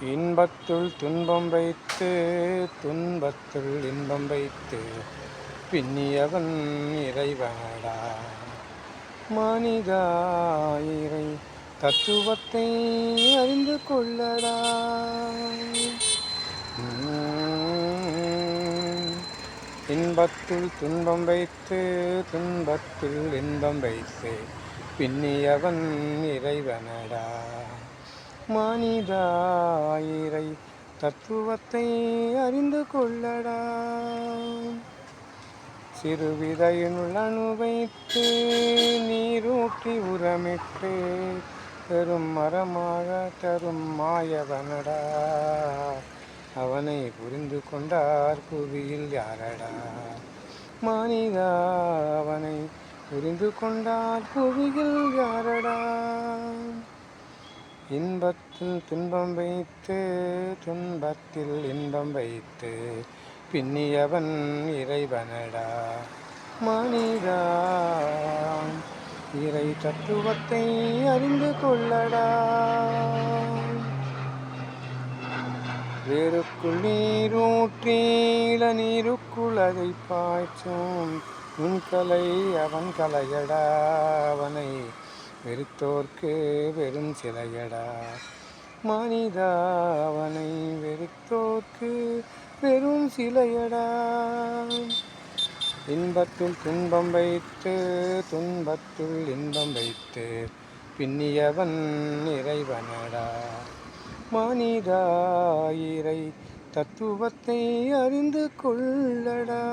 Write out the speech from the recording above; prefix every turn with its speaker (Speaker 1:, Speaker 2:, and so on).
Speaker 1: இன்பத்துள் துன்பம் வைத்து துன்பத்துள் இன்பம் வைத்து பின்னியவன் இறைவனடா. மனிதா, இறை தத்துவத்தை அறிந்து கொள்ளடா. இன்பத்துள் துன்பம் வைத்து துன்பத்துள் இன்பம் வைத்து பின்னியவன் இறைவனடா. மனிதா, இறை தத்துவத்தை அறிந்து கொள்ளடா. சிறுவிதையினுள் அணு வைத்து நீரூற்றி உரமிட்டு பெரும் மரமாக தரும் மாயவனடா. அவனை புரிந்து கொண்டார் புவியில் யாரடா. மனிதா, அவனை புரிந்து கொண்டார் புவியில் யாரடா. இன்பத்தில் துன்பம் வைத்து துன்பத்தில் இன்பம் வைத்து பின்னியவன் இறைவனடா. மனிதா, இறை தத்துவத்தை அறிந்து கொள்ளடா. வேருக்குள் நீரூற்றி இளநீருக்குள் அதை பாய்ச்சும் நுண்கலை அவன் கலையடா. அவனை வெறுத்தோர்க்கு வெறும் சிலையடா. மனிதா, அவனை வெறுத்தோர்க்கு வெறும் சிலையடா. இன்பத்துள் துன்பம் வைத்து துன்பத்துள் இன்பம் வைத்து பின்னியவன் இறைவனடா. மனிதா, இறை தத்துவத்தை அறிந்து கொள்ளடா.